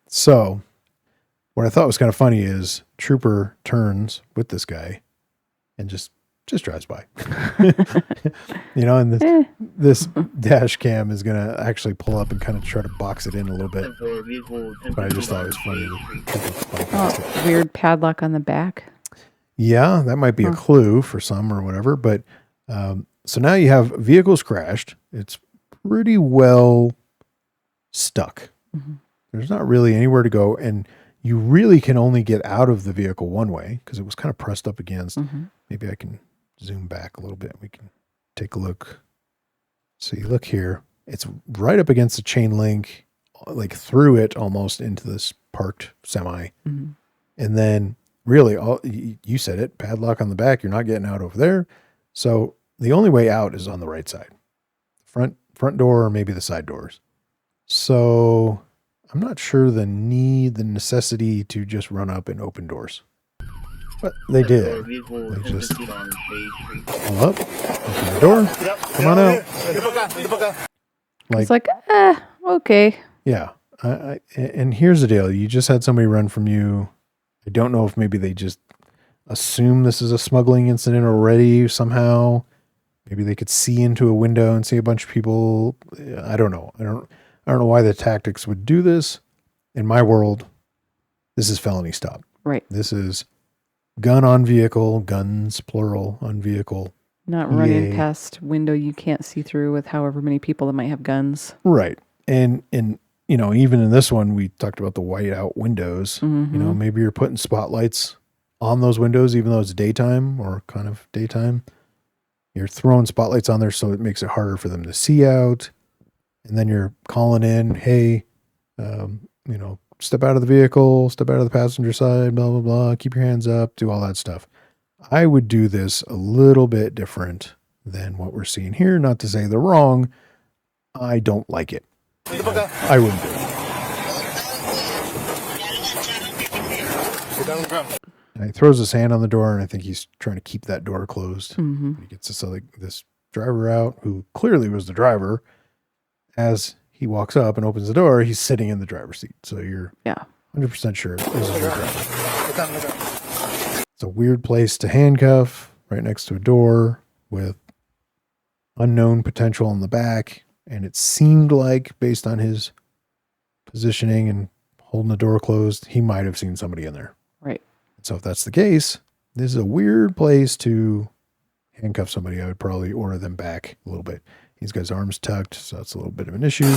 So, what I thought was kind of funny is trooper turns with this guy and just drives by. And this dash cam is going to actually pull up and kind of try to box it in a little bit. But I just thought it was funny. Weird padlock on the back. Yeah, that might be a clue for some or whatever. But so now you have vehicles crashed. It's pretty well stuck. There's not really anywhere to go. And you really can only get out of the vehicle one way because it was kind of pressed up against. Maybe I can zoom back a little bit. We can take a look. So you look here. It's right up against the chain link, like through it almost into this parked semi. And then really, you said it, padlock on the back. You're not getting out over there. So the only way out is on the right side. Front door or maybe the side doors. So I'm not sure the necessity to just run up and open doors. But they did. They just pull up, open the door, come on out. It's like, okay. Yeah. And here's the deal. You just had somebody run from you. I don't know if maybe they just assume this is a smuggling incident already somehow. Maybe they could see into a window and see a bunch of people. I don't know. I don't know why the tactics would do this. In my world, this is felony stop. Right. This is gun on vehicle, guns, plural, on vehicle. Not running past window you can't see through with however many people that might have guns. Right. And even in this one, we talked about the white out windows. Maybe you're putting spotlights on those windows, even though it's daytime or kind of daytime. You're throwing spotlights on there so it makes it harder for them to see out. And then you're calling in, hey, Step out of the vehicle, step out of the passenger side, blah, blah, blah, keep your hands up, do all that stuff. I would do this a little bit different than what we're seeing here. Not to say they're wrong. I don't like it. I wouldn't do it. And he throws his hand on the door, and I think he's trying to keep that door closed. He gets this driver out, who clearly was the driver. As he walks up and opens the door, he's sitting in the driver's seat. So you're 100% sure this is your driver. It's a weird place to handcuff, right next to a door with unknown potential in the back. And it seemed like, based on his positioning and holding the door closed, he might have seen somebody in there. Right. So if that's the case, this is a weird place to handcuff somebody. I would probably order them back a little bit. He's got his arms tucked, so that's a little bit of an issue. And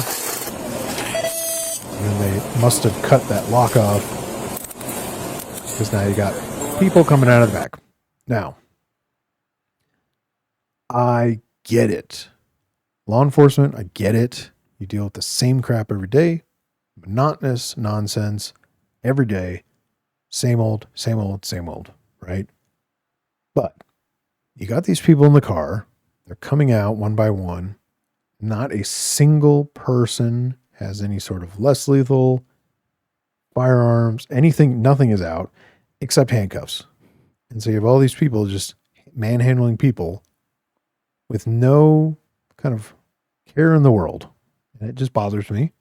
then they must have cut that lock off, because now you got people coming out of the back. Now, I get it. Law enforcement, I get it. You deal with the same crap every day. Monotonous nonsense every day. Same old, same old, same old, right? But you got these people in the car. They're coming out one by one. Not a single person has any sort of less lethal firearms, anything, nothing is out except handcuffs. And so you have all these people just manhandling people with no kind of care in the world. And it just bothers me.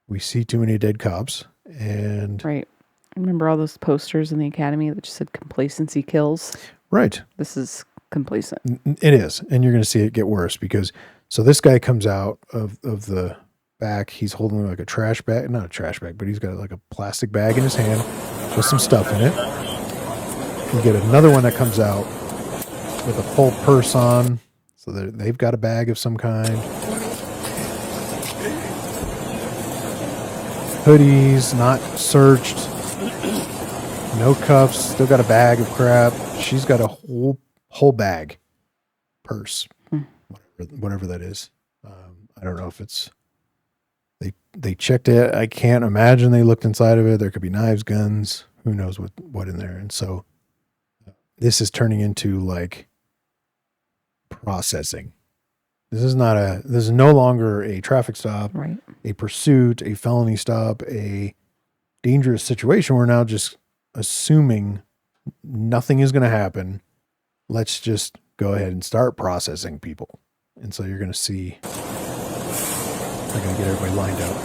We see too many dead cops. And right. Remember all those posters in the academy that just said complacency kills? Right. This is complacent. It is. And you're going to see it get worse, because so this guy comes out of the back. He's holding like a trash bag, not a trash bag, but he's got like a plastic bag in his hand with some stuff in it. You get another one that comes out with a full purse on. So they've got a bag of some kind. Hoodies, not searched. No cuffs. Still got a bag of crap. She's got a whole bag, purse, whatever that is. I don't know if it's, they checked it. I can't imagine they looked inside of it. There could be knives, guns, who knows what in there. And so this is turning into like processing. This is no longer a traffic stop, right? A pursuit, a felony stop, a dangerous situation. We're now just assuming nothing is going to happen. Let's just go ahead and start processing people. And so you're going to see, they're going to get everybody lined up.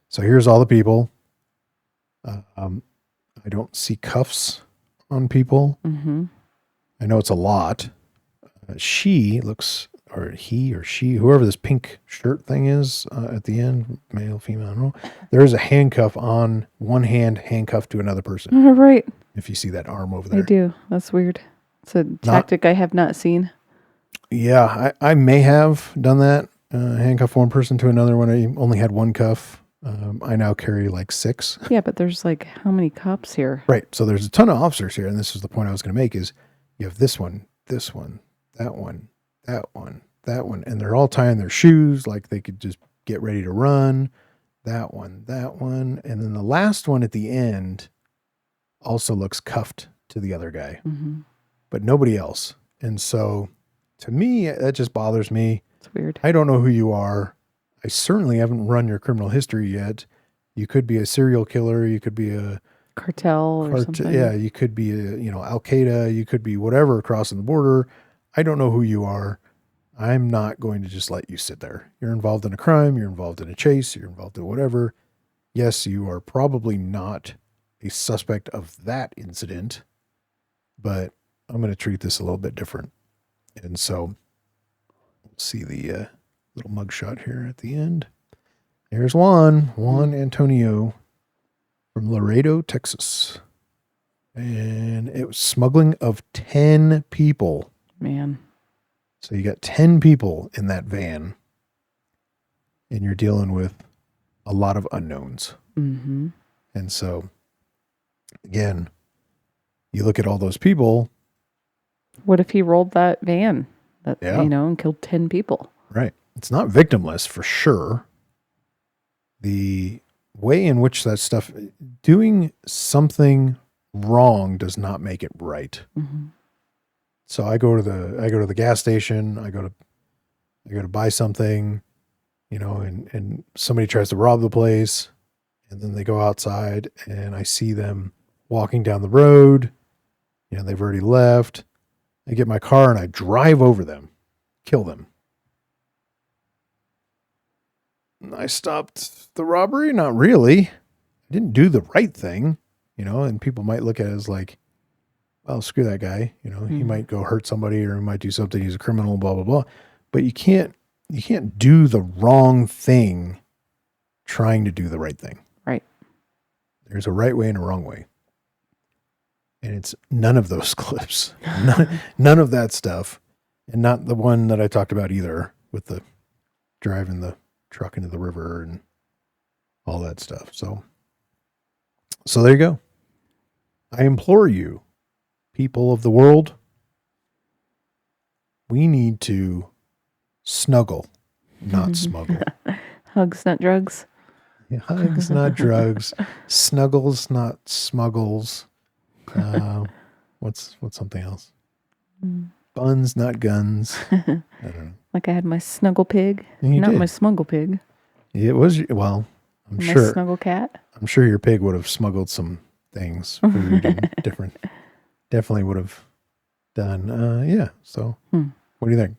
So here's all the people. I don't see cuffs on people. Mm-hmm. I know it's a lot. She looks, or he or she, whoever this pink shirt thing is at the end, male, female, I don't know. There is a handcuff on one hand, handcuffed to another person. Right. If you see that arm over there. I do. That's weird. It's a tactic I have not seen. Yeah, I may have done that. Handcuff one person to another when I only had one cuff. I now carry like 6. Yeah, but there's like how many cops here? Right. So there's a ton of officers here. And this is the point I was going to make is you have this one, that one, that one, that one. And they're all tying their shoes like they could just get ready to run. That one. And then the last one at the end also looks cuffed to the other guy, but nobody else. And so to me, that just bothers me. It's weird. I don't know who you are. I certainly haven't run your criminal history yet. You could be a serial killer. You could be a cartel or something. Yeah, you could be Al Qaeda. You could be whatever crossing the border. I don't know who you are. I'm not going to just let you sit there. You're involved in a crime. You're involved in a chase. You're involved in whatever. Yes, you are probably not a suspect of that incident, but I'm going to treat this a little bit different. And so we'll see the little mugshot here at the end. There's Juan Antonio from Laredo, Texas. And it was smuggling of 10 people. Man. So you got 10 people in that van, and you're dealing with a lot of unknowns. Mm-hmm. And so, again, you look at all those people. What if he rolled that van and killed 10 people? Right. it's not victimless for sure. The way in which that stuff, doing something wrong does not make it right. Mm-hmm. So I go to the gas station, I go to buy something, and somebody tries to rob the place, and then they go outside and I see them walking down the road, they've already left. I get my car and I drive over them, kill them. I stopped the robbery? Not really. I didn't do the right thing, and people might look at it as like, well, screw that guy. He might go hurt somebody or he might do something. He's a criminal, blah, blah, blah. But you can't do the wrong thing trying to do the right thing. Right. There's a right way and a wrong way. And it's none of those clips, none of that stuff. And not the one that I talked about either with the driving the truck into the river and all that stuff. So there you go. I implore you, people of the world, we need to snuggle, not smuggle. Hugs, not drugs. Yeah, hugs, not drugs. Snuggles, not smuggles. What's something else? Buns, not guns. I don't know. Like I had my snuggle pig, not my smuggle pig. It was, well, I'm my sure. Snuggle cat. I'm sure your pig would have smuggled some things, food and different. Definitely would have done. Yeah. So what do you think?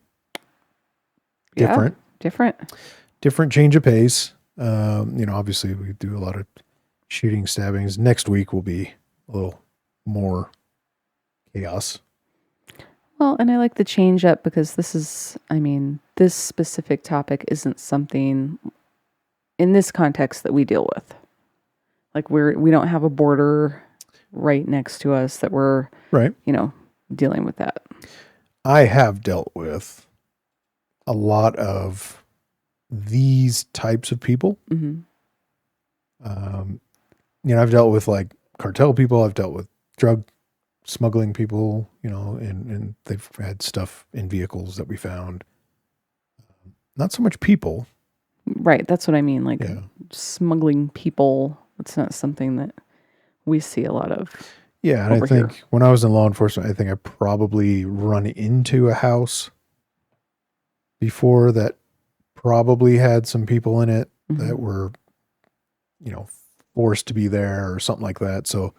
Different change of pace. Obviously we do a lot of shooting, stabbings. Next week will be a little more chaos. Well, and I like the change up because this specific topic isn't something in this context that we deal with. Like we don't have a border right next to us that we're right, dealing with that. I have dealt with a lot of these types of people. Mm-hmm. I've dealt with like cartel people. I've dealt with drug smuggling people, and they've had stuff in vehicles that we found. Not so much people. Right. That's what I mean. Like smuggling people. It's not something that we see a lot of. Yeah. And I think when I was in law enforcement, I think I probably run into a house before that probably had some people in it that were, forced to be there or something like that. So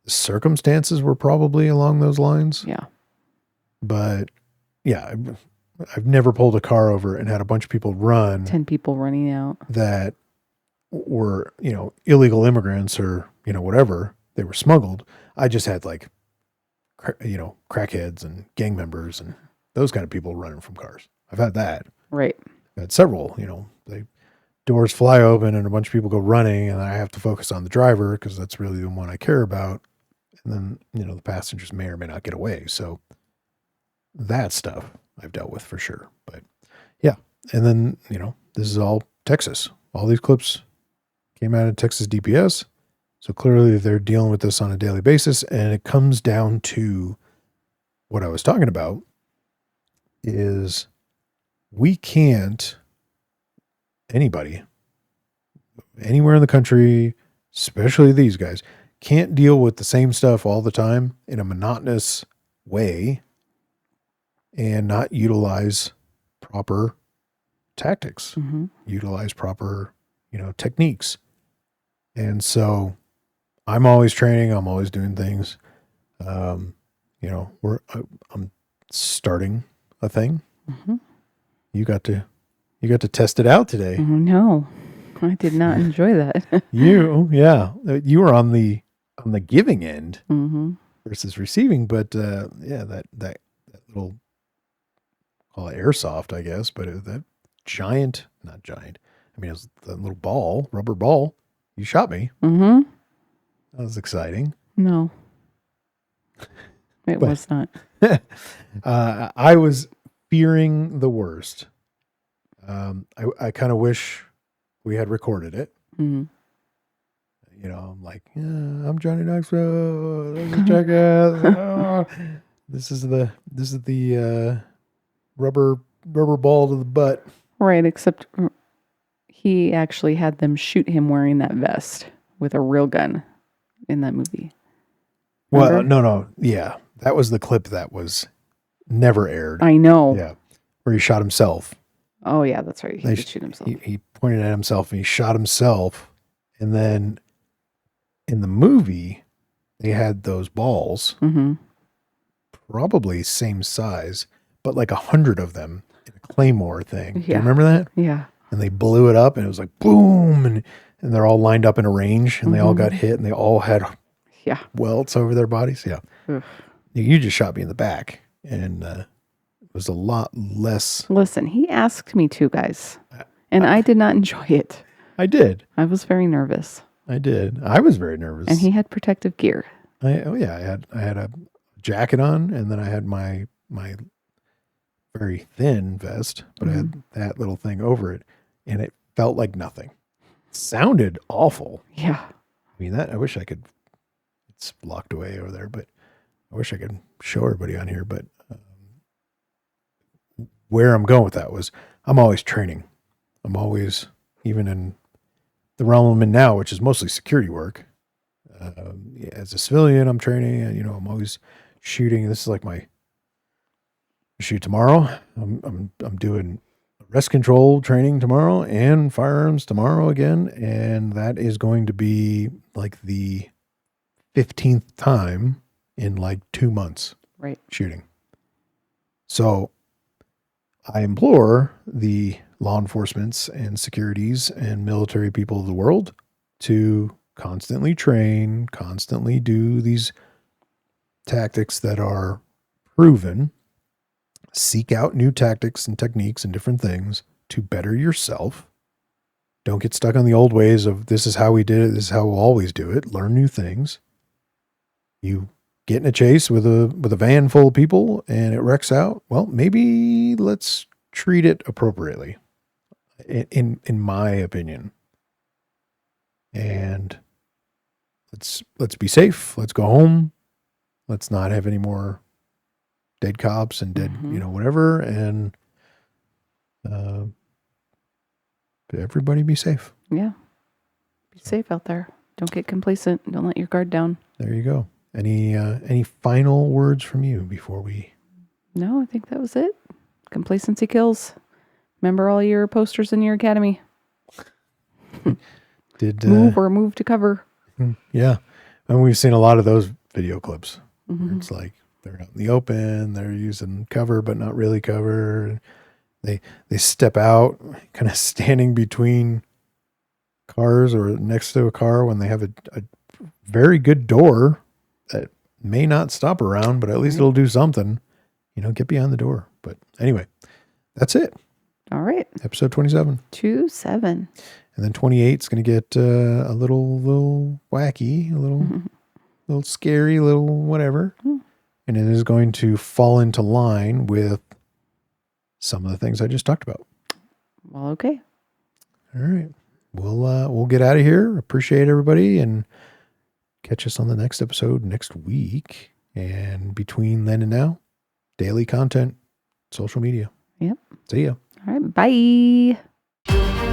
the circumstances were probably along those lines. Yeah. But yeah, I've never pulled a car over and had a bunch of people run. 10 people running out. That were, illegal immigrants or, whatever. They were smuggled. I just had like, crackheads and gang members and those kind of people running from cars. I've had that. Right. I've had several, they doors fly open and a bunch of people go running and I have to focus on the driver because that's really the one I care about. And then, the passengers may or may not get away. So that stuff I've dealt with for sure. But yeah. And then, this is all Texas. All these clips came out of Texas DPS. So clearly they're dealing with this on a daily basis. And it comes down to what I was talking about is we can't, anybody, anywhere in the country, especially these guys, can't deal with the same stuff all the time in a monotonous way and not utilize proper tactics, utilize proper, techniques. And so I'm always training. I'm always doing things. I'm starting a thing. You got to test it out today. No, I did not enjoy that. You were on the giving end versus receiving, but that little, call it airsoft, I guess, but that not giant. I mean, it was that little rubber ball. You shot me. That was exciting. No, it was not. I was fearing the worst. I kind of wish we had recorded it. I'm like, I'm Johnny Knoxville. This is Jackass. This is the rubber ball to the butt. Right, except he actually had them shoot him wearing that vest with a real gun in that movie. Remember? Well, no. Yeah. That was the clip that was never aired. I know. Yeah. Where he shot himself. Oh, yeah, that's right. He did shoot himself. He pointed at himself and he shot himself. And then in the movie, they had those balls, probably same size, but like 100 of them in a claymore thing. Do you remember that? Yeah. And they blew it up and it was like boom. And they're all lined up in a range and they all got hit and they all had welts over their bodies. Yeah. Oof. You just shot me in the back. And it was a lot less. Listen, he asked me to, guys. And I did not enjoy it. I did. I was very nervous. I did. I was very nervous. And he had protective gear. I had a jacket on, and then I had my very thin vest, but I had that little thing over it, and it felt like nothing. It sounded awful. Yeah. I mean, I wish I could. It's locked away over there, but I wish I could show everybody on here. But where I'm going with that was, I'm always training. I'm always, even in the realm I'm in now, which is mostly security work. As a civilian, I'm training, and I'm always shooting. This is like my shoot tomorrow. I'm doing arrest control training tomorrow and firearms tomorrow again, and that is going to be like the 15th time in like 2 months. Right. Shooting. So I implore the law enforcements and securities and military people of the world to constantly train, constantly do these tactics that are proven, seek out new tactics and techniques and different things to better yourself. Don't get stuck on the old ways of this is how we did it, this is how we'll always do it. Learn new things. You get in a chase with a van full of people and it wrecks out. Well, maybe let's treat it appropriately, in my opinion. And let's be safe. Let's go home. Let's not have any more dead cops and dead, whatever. And everybody be safe. Yeah. Be safe out there. Don't get complacent. Don't let your guard down. There you go. Any final words from you before we? No, I think that was it. Complacency kills. Remember all your posters in your academy. Move to cover. Yeah. And we've seen a lot of those video clips. It's like they're out in the open, they're using cover, but not really cover. They step out, kind of standing between cars or next to a car when they have a very good door that may not stop around, but at least it'll do something. Get behind the door. But anyway, that's it. All right. Episode 27. 27. And then 28 is going to get a little wacky, a little scary, a little whatever. And it is going to fall into line with some of the things I just talked about. Well, okay. All right. We'll get out of here. Appreciate everybody and catch us on the next episode next week. And between then and now, daily content, social media. Yep. See ya. All right. Bye.